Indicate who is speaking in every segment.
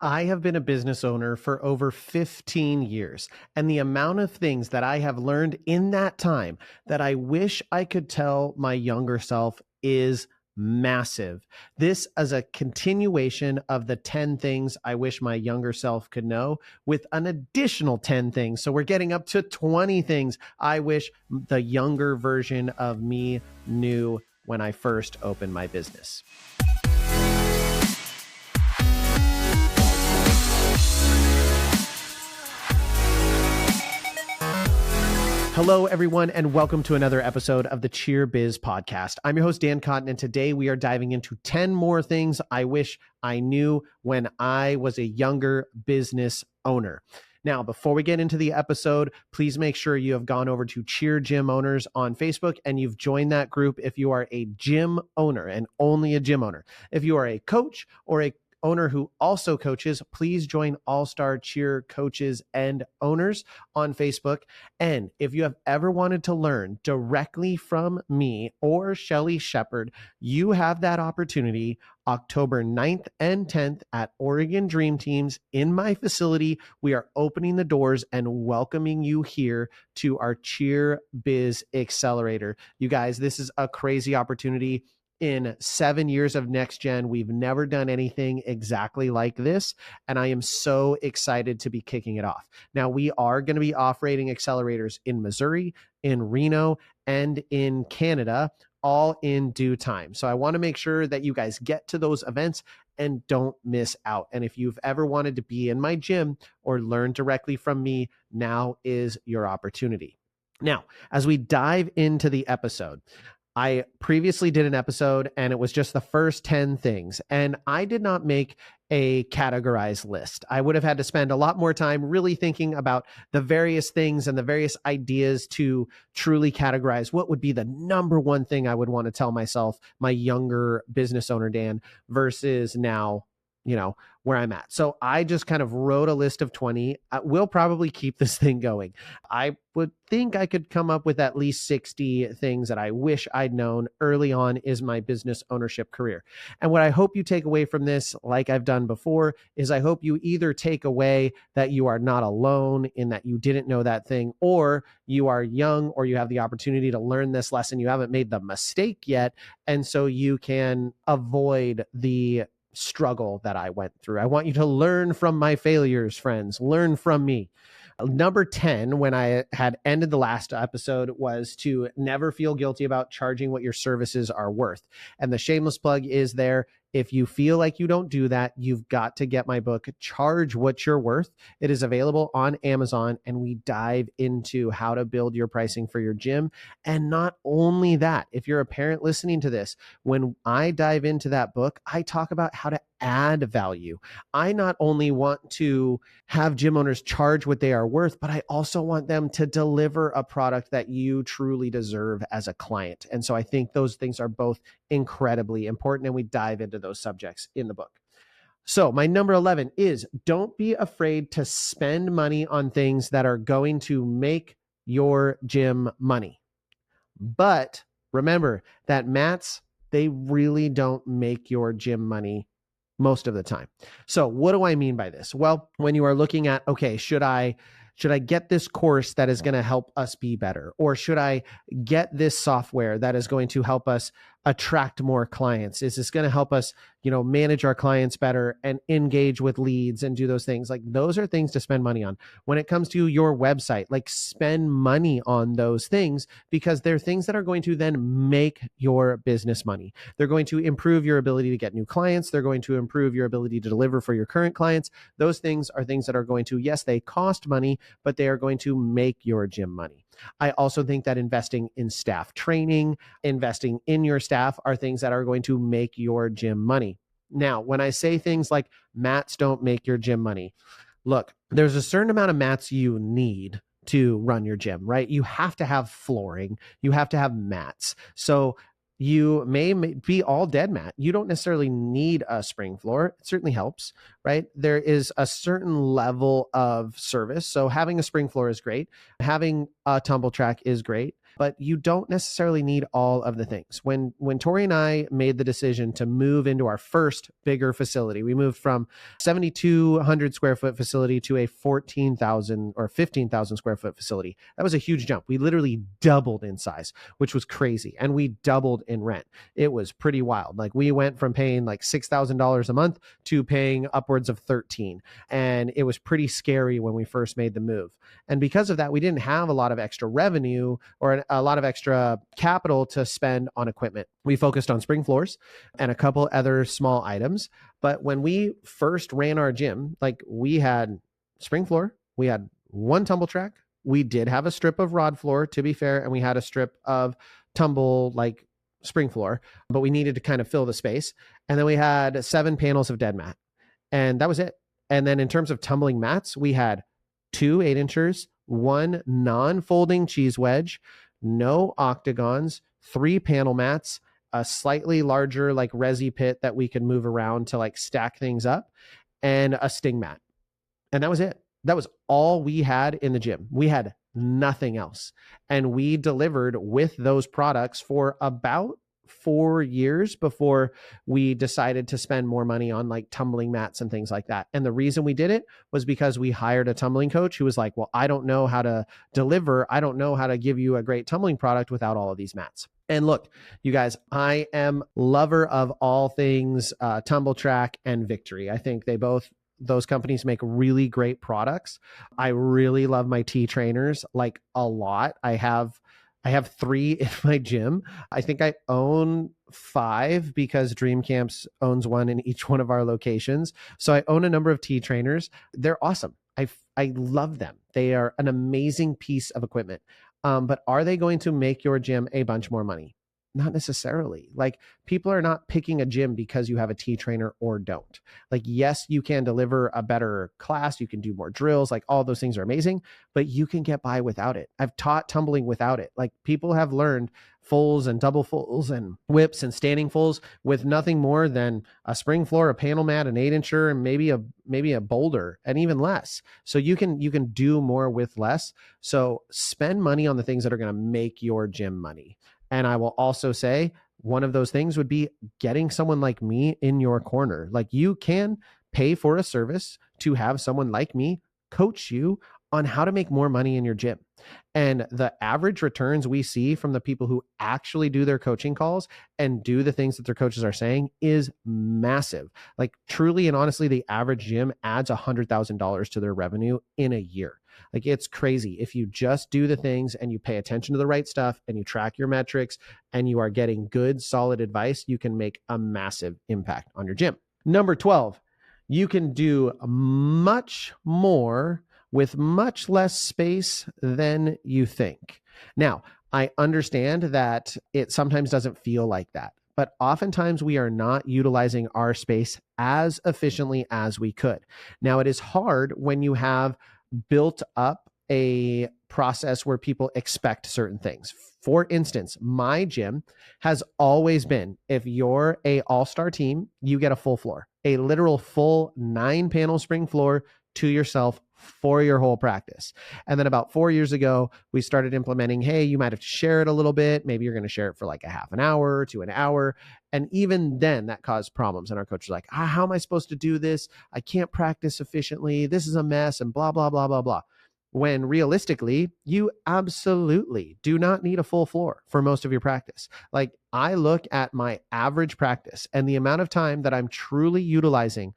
Speaker 1: I have been a business owner for over 15 years, and the amount of things that I have learned in that time that I wish I could tell my younger self is massive. This is a continuation of the 10 things I wish my younger self could know with an additional 10 things. So we're getting up to 20 things I wish the younger version of me knew when I first opened my business. Hello, everyone, and welcome to another episode of the Cheer Biz podcast. I'm your host, Dan Cotton, and today we are diving into 10 more things I wish I knew when I was a younger business owner. Now, before we get into the episode, please make sure you have gone over to Cheer Gym Owners on Facebook and you've joined that group if you are a gym owner and only a gym owner. If you are a coach or a owner who also coaches, please join All-Star Cheer Coaches and Owners on Facebook. And if you have ever wanted to learn directly from me or Shelly Shepard, you have that opportunity October 9th and 10th at Oregon Dream Teams in my facility. We are opening the doors and welcoming you here to our Cheer Biz Accelerator. You guys, this is a crazy opportunity. In 7 years of Next Gen, we've never done anything exactly like this, and I am so excited to be kicking it off. Now, we are going to be operating accelerators in Missouri, in Reno, and in Canada, all in due time. So I want to make sure that you guys get to those events and don't miss out. And if you've ever wanted to be in my gym or learn directly from me, now is your opportunity. Now, as we dive into the episode, I previously did an episode and it was just the first 10 things, and I did not make a categorized list. I would have had to spend a lot more time really thinking about the various things and the various ideas to truly categorize what would be the number one thing I would want to tell myself, my younger business owner, Dan, versus now, where I'm at. So I just kind of wrote a list of 20. We'll probably keep this thing going. I would think I could come up with at least 60 things that I wish I'd known early on in my business ownership career. And what I hope you take away from this, like I've done before, is I hope you either take away that you are not alone in that you didn't know that thing, or you are young, or you have the opportunity to learn this lesson. You haven't made the mistake yet. And so you can avoid the struggle that I went through. I want you to learn from my failures, friends. Learn from me. Number 10, when I had ended the last episode, was to never feel guilty about charging what your services are worth. And the shameless plug is there. If you feel like you don't do that, you've got to get my book, Charge What You're Worth. It is available on Amazon, and we dive into how to build your pricing for your gym. And not only that, if you're a parent listening to this, when I dive into that book, I talk about how to add value. I not only want to have gym owners charge what they are worth, but I also want them to deliver a product that you truly deserve as a client. And so I think those things are both incredibly important, and we dive into those subjects in the book. So my number 11 is don't be afraid to spend money on things that are going to make your gym money. But remember that mats, they really don't make your gym money most of the time. So what do I mean by this? Well, when you are looking at, okay, should I get this course that is going to help us be better? Or should I get this software that is going to help us attract more clients? Is this going to help us, manage our clients better and engage with leads and do those things? Like, those are things to spend money on. When it comes to your website, like, spend money on those things, because they're things that are going to then make your business money. They're going to improve your ability to get new clients. They're going to improve your ability to deliver for your current clients. Those things are things that are going to, yes, they cost money, but they are going to make your gym money. I also think that investing in staff training, investing in your staff are things that are going to make your gym money. Now, when I say things like mats don't make your gym money, look, there's a certain amount of mats you need to run your gym, right? You have to have flooring, you have to have mats. So you may be all dead mat. You don't necessarily need a spring floor. It certainly helps, right? There is a certain level of service. So having a spring floor is great. Having a tumble track is great. but you don't necessarily need all of the things. When Tori and I made the decision to move into our first bigger facility, we moved from 7,200 square foot facility to a 14,000 or 15,000 square foot facility. That was a huge jump. We literally doubled in size, which was crazy. And we doubled in rent. It was pretty wild. Like we went from paying like $6,000 a month to paying upwards of 13. And it was pretty scary when we first made the move. And because of that, we didn't have a lot of extra revenue or a lot of extra capital to spend on equipment. We focused on spring floors and a couple other small items. But when we first ran our gym, like we had spring floor, we had one tumble track. We did have a strip of rod floor, to be fair, and we had a strip of tumble like spring floor, but we needed to kind of fill the space. And then we had 7 panels of dead mat, and that was it. And then in terms of tumbling mats, we had 2 8-inchers, 1 non-folding cheese wedge, no octagons, 3 panel mats, a slightly larger like resi pit that we could move around to like stack things up, and a sting mat. And that was it. That was all we had in the gym. We had nothing else. And we delivered with those products for about 4 years before we decided to spend more money on like tumbling mats and things like that. And the reason we did it was because we hired a tumbling coach who was like, well, I don't know how to deliver. I don't know how to give you a great tumbling product without all of these mats. And look, you guys, I am lover of all things Tumble Track and Victory. I think those companies make really great products. I really love my T trainers like a lot. I have 3 in my gym. I think I own 5 because Dream Camps owns 1 in each one of our locations. So I own a number of T trainers. They're awesome. I love them. They are an amazing piece of equipment. But are they going to make your gym a bunch more money? Not necessarily. Like people are not picking a gym because you have a T trainer or don't. Like, yes, you can deliver a better class. You can do more drills. Like all those things are amazing, but you can get by without it. I've taught tumbling without it. Like people have learned fulls and double fulls and whips and standing fulls with nothing more than a spring floor, a panel mat, an 8-incher, and maybe a boulder, and even less. So you can do more with less. So spend money on the things that are going to make your gym money. And I will also say one of those things would be getting someone like me in your corner. Like you can pay for a service to have someone like me coach you on how to make more money in your gym. And the average returns we see from the people who actually do their coaching calls and do the things that their coaches are saying is massive. Like truly and honestly, the average gym adds $100,000 to their revenue in a year. Like it's crazy. If you just do the things and you pay attention to the right stuff and you track your metrics and you are getting good, solid advice, you can make a massive impact on your gym. Number 12, you can do much more with much less space than you think. Now, I understand that it sometimes doesn't feel like that, but oftentimes we are not utilizing our space as efficiently as we could. Now, it is hard when you have built up a process where people expect certain things. For instance, my gym has always been, if you're a all-star team, you get a full floor, a literal full 9-panel spring floor to yourself for your whole practice. And then about 4 years ago, we started implementing, hey, you might have to share it a little bit. Maybe you're going to share it for like a half an hour to an hour. And even then that caused problems. And our coach was like, how am I supposed to do this? I can't practice efficiently. This is a mess and blah, blah, blah, blah, blah. When realistically, you absolutely do not need a full floor for most of your practice. Like I look at my average practice and the amount of time that I'm truly utilizing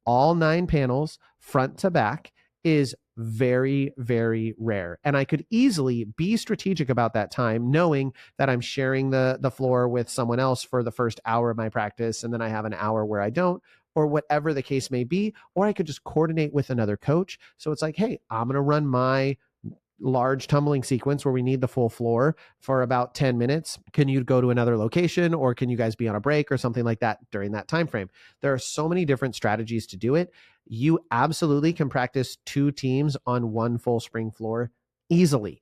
Speaker 1: all 9 panels front to back is very, very rare. And I could easily be strategic about that time, knowing that I'm sharing the floor with someone else for the first hour of my practice, and then I have an hour where I don't, or whatever the case may be. Or I could just coordinate with another coach. So it's like, hey, I'm going to run my large tumbling sequence where we need the full floor for about 10 minutes. Can you go to another location, or can you guys be on a break or something like that during that time frame? There are so many different strategies to do it. You absolutely can practice 2 teams on 1 full spring floor easily.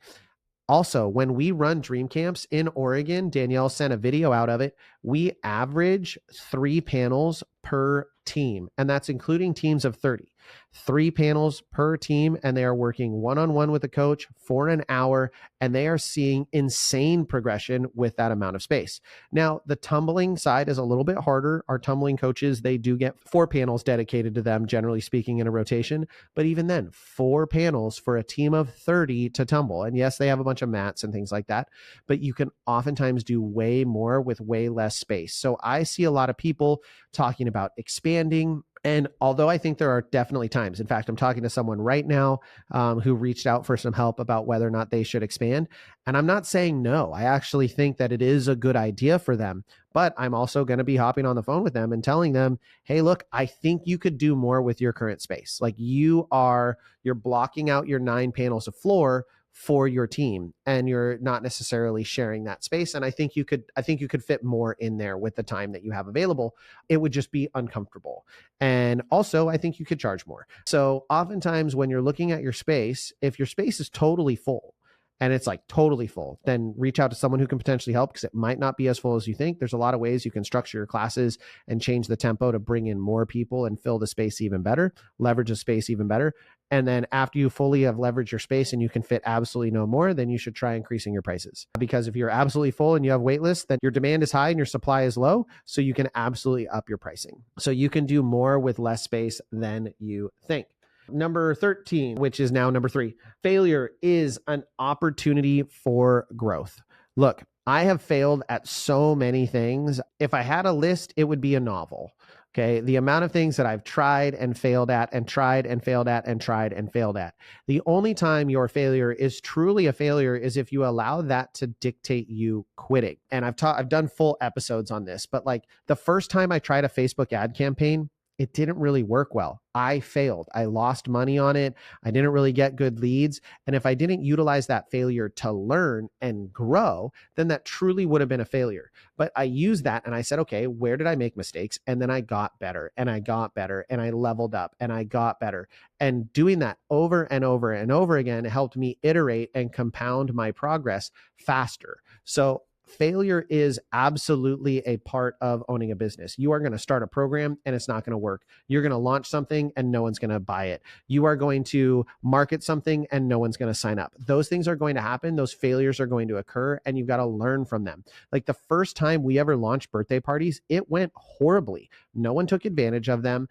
Speaker 1: Also, when we run dream camps in Oregon, Danielle sent a video out of it. We average 3 panels per team, and that's including teams of 30. 3 panels per team, and they are working one-on-one with a coach for an hour, and they are seeing insane progression with that amount of space. Now, the tumbling side is a little bit harder. Our tumbling coaches, they do get 4 panels dedicated to them, generally speaking, in a rotation. But even then, 4 panels for a team of 30 to tumble. And yes, they have a bunch of mats and things like that, but you can oftentimes do way more with way less space. So I see a lot of people talking about expanding. And although I think there are definitely times, in fact, I'm talking to someone right now who reached out for some help about whether or not they should expand. And I'm not saying no. I actually think that it is a good idea for them. But I'm also going to be hopping on the phone with them and telling them, hey, look, I think you could do more with your current space. Like you're blocking out your 9 panels of floor for your team, and you're not necessarily sharing that space. And I think you could fit more in there with the time that you have available. It would just be uncomfortable. And also, I think you could charge more. So oftentimes when you're looking at your space, if your space is totally full, and it's like totally full, then reach out to someone who can potentially help, because it might not be as full as you think. There's a lot of ways you can structure your classes and change the tempo to bring in more people and fill the space even better, leverage the space even better. And then after you fully have leveraged your space and you can fit absolutely no more, then you should try increasing your prices. Because if you're absolutely full and you have wait lists, then your demand is high and your supply is low. So you can absolutely up your pricing. So you can do more with less space than you think. Number 13, which is now number 3, failure is an opportunity for growth. Look, I have failed at so many things. If I had a list, it would be a novel. Okay. The amount of things that I've tried and failed at and tried and failed at and tried and failed at. The only time your failure is truly a failure is if you allow that to dictate you quitting. And I've done full episodes on this, but like the first time I tried a Facebook ad campaign, it didn't really work well. I failed. I lost money on it. I didn't really get good leads. And if I didn't utilize that failure to learn and grow, then that truly would have been a failure. But I used that and I said, okay, where did I make mistakes? And then I got better and I got better and I leveled up and I got better. And doing that over and over and over again helped me iterate and compound my progress faster. So failure is absolutely a part of owning a business. You are going to start a program and it's not going to work. You're going to launch something and no one's going to buy it. You are going to market something and no one's going to sign up. Those things are going to happen. Those failures are going to occur and you've got to learn from them. Like the first time we ever launched birthday parties, it went horribly. No one took advantage of them.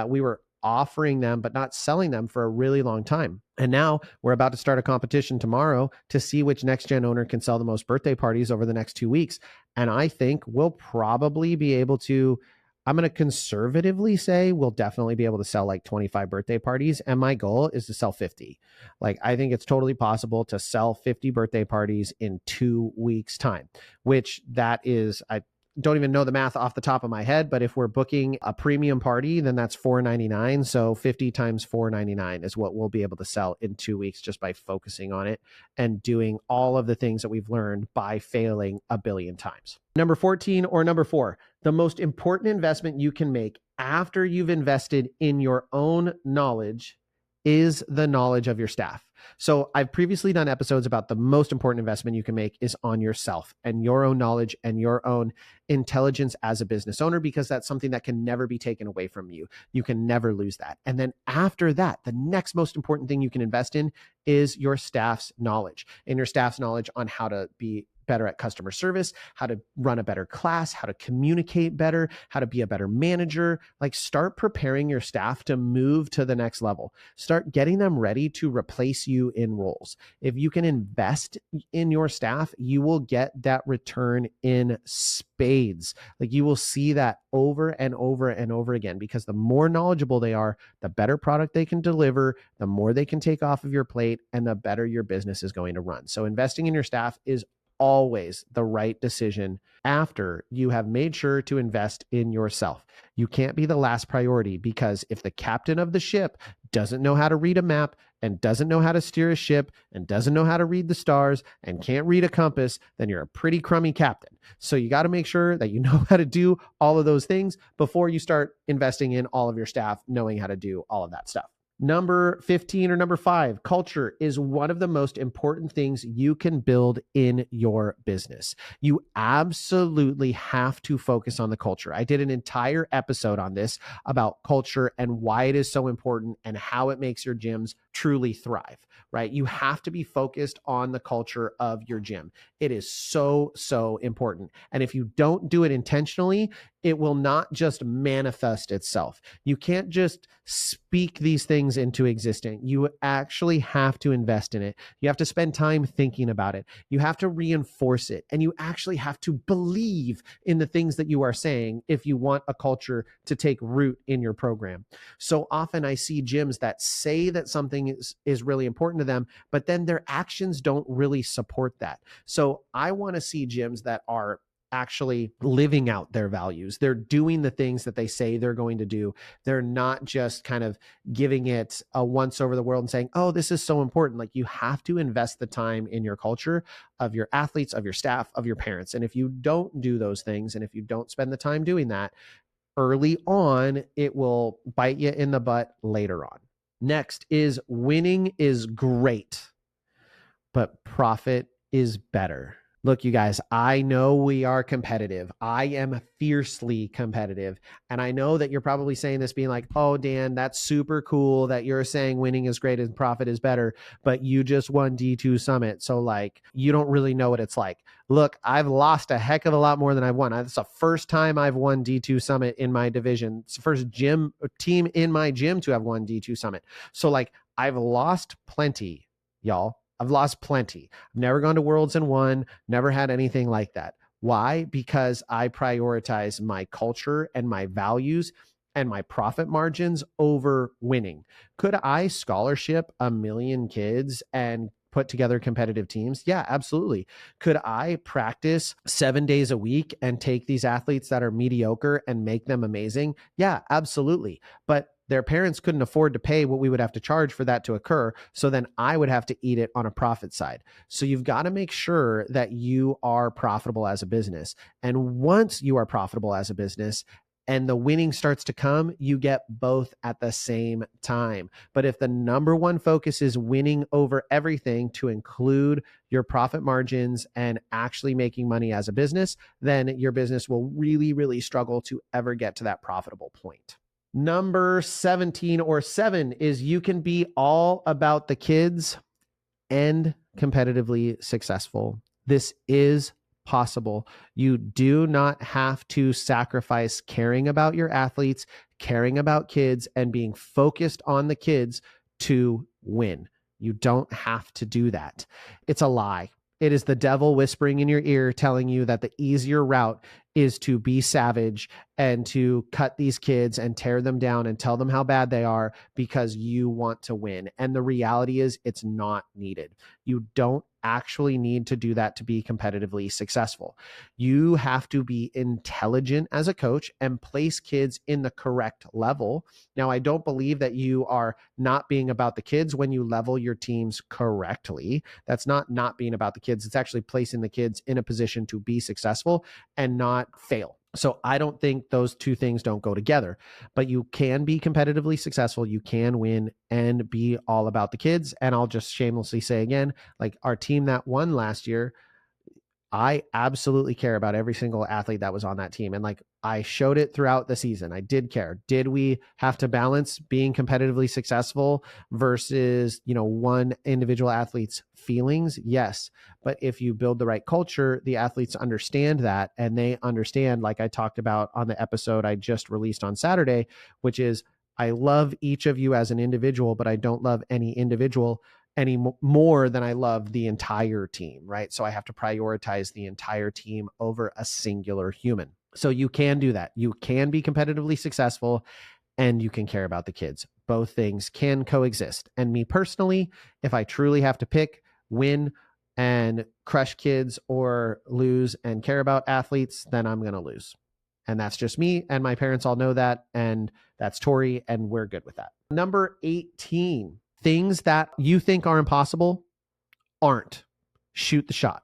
Speaker 1: We were offering them, but not selling them for a really long time. And now we're about to start a competition tomorrow to see which next gen owner can sell the most birthday parties over the next 2 weeks. And I think we'll probably be able to, I'm going to conservatively say we'll definitely be able to sell like 25 birthday parties. And my goal is to sell 50. Like, I think it's totally possible to sell 50 birthday parties in 2 weeks time, which that is, I don't even know the math off the top of my head, but if we're booking a premium party, then that's $499. So 50 times $499 is what we'll be able to sell in 2 weeks just by focusing on it and doing all of the things that we've learned by failing a billion times. Number 14 or number 4, the most important investment you can make after you've invested in your own knowledge is the knowledge of your staff. So I've previously done episodes about the most important investment you can make is on yourself and your own knowledge and your own intelligence as a business owner, because that's something that can never be taken away from you. You can never lose that. And then after that, the next most important thing you can invest in is your staff's knowledge, and your staff's knowledge on how to be better at customer service, how to run a better class, how to communicate better, how to be a better manager. Like, start preparing your staff to move to the next level. Start getting them ready to replace you in roles. If you can invest in your staff, you will get that return in spades. Like, you will see that over and over and over again, because the more knowledgeable they are, the better product they can deliver, the more they can take off of your plate, and the better your business is going to run. So investing in your staff is always the right decision after you have made sure to invest in yourself. You can't be the last priority, because if the captain of the ship doesn't know how to read a map and doesn't know how to steer a ship and doesn't know how to read the stars and can't read a compass, then you're a pretty crummy captain. So you got to make sure that you know how to do all of those things before you start investing in all of your staff knowing how to do all of that stuff. Number 15 or number 5, culture is one of the most important things you can build in your business. You absolutely have to focus on the culture. I did an entire episode on this about culture and why it is so important and how it makes your gyms truly thrive, right? You have to be focused on the culture of your gym. It is so, so important. And if you don't do it intentionally, it will not just manifest itself. You can't just speak these things into existence. You actually have to invest in it. You have to spend time thinking about it. You have to reinforce it. And you actually have to believe in the things that you are saying if you want a culture to take root in your program. So often I see gyms that say that something is really important to them, but then their actions don't really support that. So I want to see gyms that are actually living out their values. They're doing the things that they say they're going to do. They're not just kind of giving it a once over the world and saying, oh, this is so important. Like, you have to invest the time in your culture of your athletes, of your staff, of your parents. And if you don't do those things, and if you don't spend the time doing that early on, it will bite you in the butt later on. Next is winning is great, but profit is better. Look, you guys, I know we are competitive. I am fiercely competitive. And I know that you're probably saying this being like, oh, Dan, that's super cool that you're saying winning is great and profit is better, but you just won D2 Summit. So like, you don't really know what it's like. Look, I've lost a heck of a lot more than I've won. It's the first time I've won D2 Summit in my division. It's the first team in my gym to have won D2 Summit. So like, I've lost plenty, y'all. I've lost plenty. I've never gone to Worlds and won, never had anything like that. Why? Because I prioritize my culture and my values and my profit margins over winning. Could I scholarship 1 million kids and put together competitive teams? Yeah, absolutely. Could I practice 7 days a week and take these athletes that are mediocre and make them amazing? Yeah, absolutely. But their parents couldn't afford to pay what we would have to charge for that to occur. So then I would have to eat it on a profit side. So you've got to make sure that you are profitable as a business. And once you are profitable as a business, and the winning starts to come, you get both at the same time. But if the number one focus is winning over everything, to include your profit margins and actually making money as a business, then your business will really, really struggle to ever get to that profitable point. Number 17 or 7 is you can be all about the kids and competitively successful. This is possible. You do not have to sacrifice caring about your athletes, caring about kids, and being focused on the kids to win. You don't have to do that. It's a lie. It is the devil whispering in your ear, telling you that the easier route is to be savage and to cut these kids and tear them down and tell them how bad they are because you want to win. And the reality is, it's not needed. You don't actually need to do that to be competitively successful. You have to be intelligent as a coach and place kids in the correct level. Now, I don't believe that you are not being about the kids when you level your teams correctly. That's not being about the kids. It's actually placing the kids in a position to be successful and not fail. So I don't think those two things don't go together, but you can be competitively successful. You can win and be all about the kids. And I'll just shamelessly say again, like our team that won last year, I absolutely care about every single athlete that was on that team. And like, I showed it throughout the season. I did care. Did we have to balance being competitively successful versus, one individual athlete's feelings? Yes. But if you build the right culture, the athletes understand that, and they understand, like I talked about on the episode I just released on Saturday, which is, I love each of you as an individual, but I don't love any individual any more than I love the entire team, right? So I have to prioritize the entire team over a singular human. So you can do that. You can be competitively successful and you can care about the kids. Both things can coexist. And me personally, if I truly have to pick win and crush kids or lose and care about athletes, then I'm going to lose. And that's just me. And my parents all know that. And that's Tori. And we're good with that. Number 18. Things that you think are impossible aren't. Shoot the shot.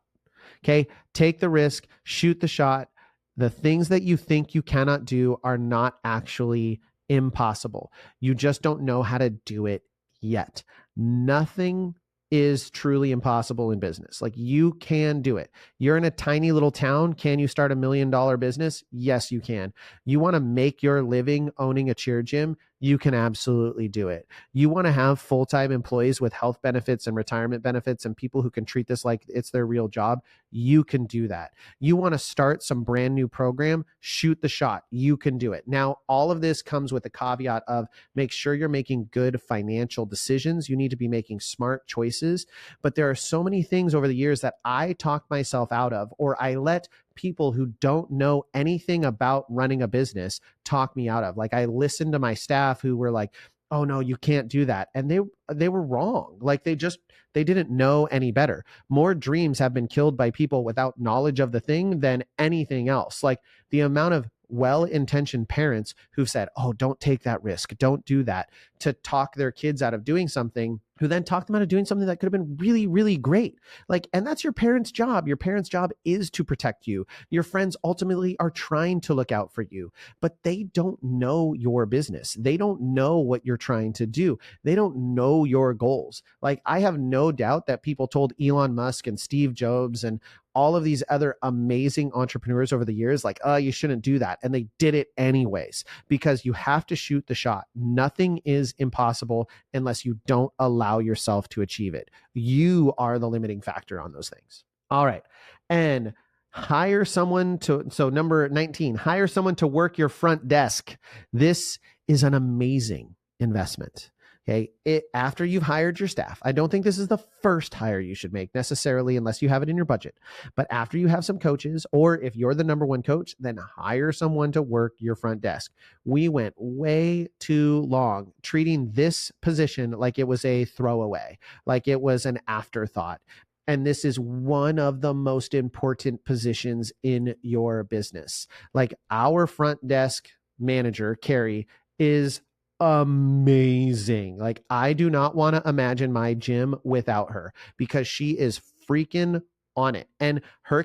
Speaker 1: Okay. Take the risk, shoot the shot. The things that you think you cannot do are not actually impossible. You just don't know how to do it yet. Nothing is truly impossible in business. Like, you can do it. You're in a tiny little town. Can you start $1 million business? Yes, you can. You want to make your living owning a cheer gym? You can absolutely do it. You want to have full-time employees with health benefits and retirement benefits and people who can treat this like it's their real job? You can do that. You want to start some brand new program? Shoot the shot. You can do it. Now, all of this comes with a caveat of make sure you're making good financial decisions. You need to be making smart choices. But there are so many things over the years that I talk myself out of, or I let people who don't know anything about running a business talk me out of. Like, I listened to my staff who were like, oh no, you can't do that. And they were wrong. Like, they didn't know any better. More dreams have been killed by people without knowledge of the thing than anything else. Like, the amount of well-intentioned parents who've said, oh, don't take that risk, don't do that, to talk their kids out of doing something, who then talk them out of doing something that could have been really, really great. Like, and that's your parents' job. Your parents' job is to protect you. Your friends ultimately are trying to look out for you, but they don't know your business. They don't know what you're trying to do. They don't know your goals. Like, I have no doubt that people told Elon Musk and Steve Jobs and all of these other amazing entrepreneurs over the years, like, oh, you shouldn't do that. And they did it anyways, because you have to shoot the shot. Nothing is impossible unless you don't allow yourself to achieve it. You are the limiting factor on those things. All right. And hire someone to, so number 19, hire someone to work your front desk. This is an amazing investment. Okay. After you've hired your staff, I don't think this is the first hire you should make necessarily, unless you have it in your budget. But after you have some coaches, or if you're the number one coach, then hire someone to work your front desk. We went way too long treating this position like it was a throwaway, like it was an afterthought. And this is one of the most important positions in your business. Like, our front desk manager, Carrie, is amazing. Like, I do not want to imagine my gym without her, because she is freaking on it. And her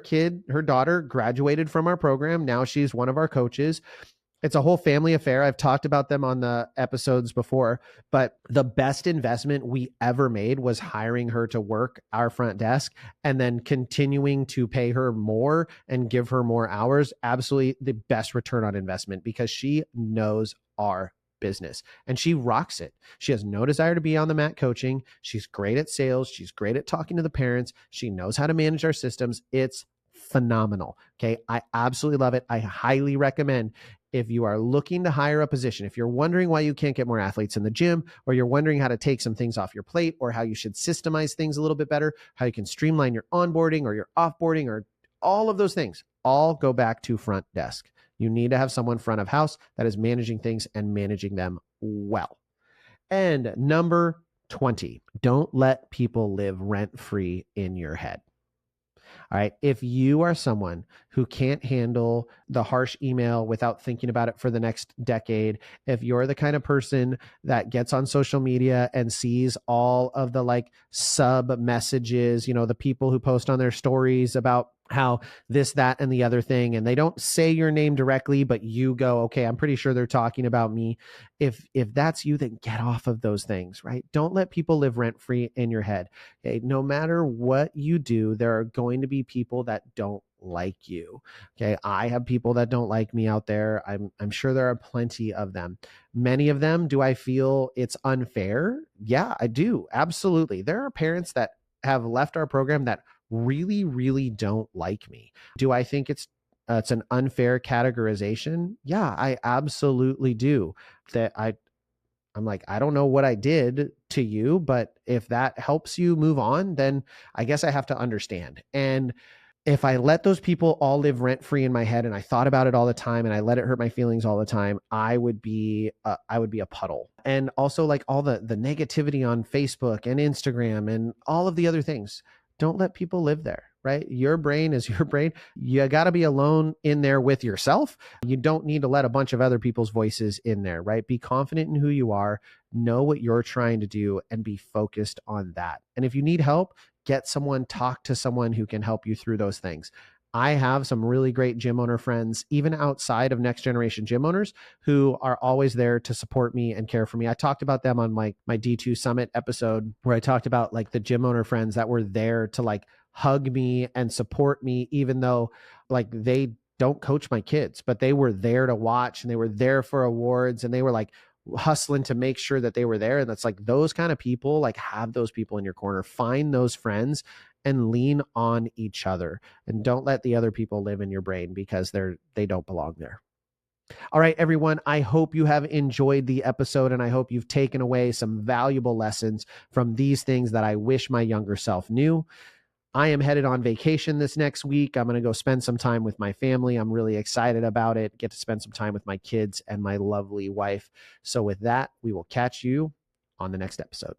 Speaker 1: daughter graduated from our program. Now she's one of our coaches. It's a whole family affair. I've talked about them on the episodes before, but the best investment we ever made was hiring her to work our front desk and then continuing to pay her more and give her more hours. Absolutely the best return on investment, because she knows our business and she rocks it. She has no desire to be on the mat coaching. She's great at sales. She's great at talking to the parents. She knows how to manage our systems. It's phenomenal. Okay. I absolutely love it. I highly recommend, if you are looking to hire a position, if you're wondering why you can't get more athletes in the gym, or you're wondering how to take some things off your plate, or how you should systemize things a little bit better, how you can streamline your onboarding or your offboarding, or all of those things, all go back to front desk. You need to have someone front of house that is managing things and managing them well. And number 20, don't let people live rent-free in your head. All right. If you are someone who can't handle the harsh email without thinking about it for the next decade, if you're the kind of person that gets on social media and sees all of the like sub messages, the people who post on their stories about how this, that, and the other thing, and they don't say your name directly, but you go, okay, I'm pretty sure they're talking about me. If that's you, then get off of those things, right? Don't let people live rent-free in your head. Okay. No matter what you do, there are going to be people that don't like you. Okay. I have people that don't like me out there. I'm sure there are plenty of them. Many of them, do I feel it's unfair? Yeah, I do. Absolutely. There are parents that have left our program that really, really don't like me. Do I think it's an unfair categorization? Yeah, I absolutely do. That I'm like, I don't know what I did to you, but if that helps you move on, then I guess I have to understand. And if I let those people all live rent free in my head and I thought about it all the time and I let it hurt my feelings all the time, I would be a puddle. And also, like, all the negativity on Facebook and Instagram and all of the other things, don't let people live there, right? Your brain is your brain. You got to be alone in there with yourself. You don't need to let a bunch of other people's voices in there, right? Be confident in who you are, know what you're trying to do, and be focused on that. And if you need help, talk to someone who can help you through those things. I have some really great gym owner friends, even outside of next generation gym owners, who are always there to support me and care for me. I talked about them on my D2 Summit episode, where I talked about like the gym owner friends that were there to like hug me and support me, even though like they don't coach my kids, but they were there to watch and they were there for awards and they were like hustling to make sure that they were there. And that's like those kind of people, like have those people in your corner, find those friends and lean on each other, and don't let the other people live in your brain because they don't belong there. All right, everyone, I hope you have enjoyed the episode and I hope you've taken away some valuable lessons from these things that I wish my younger self knew. I am headed on vacation this next week. I'm going to go spend some time with my family. I'm really excited about it. Get to spend some time with my kids and my lovely wife. So with that, we will catch you on the next episode.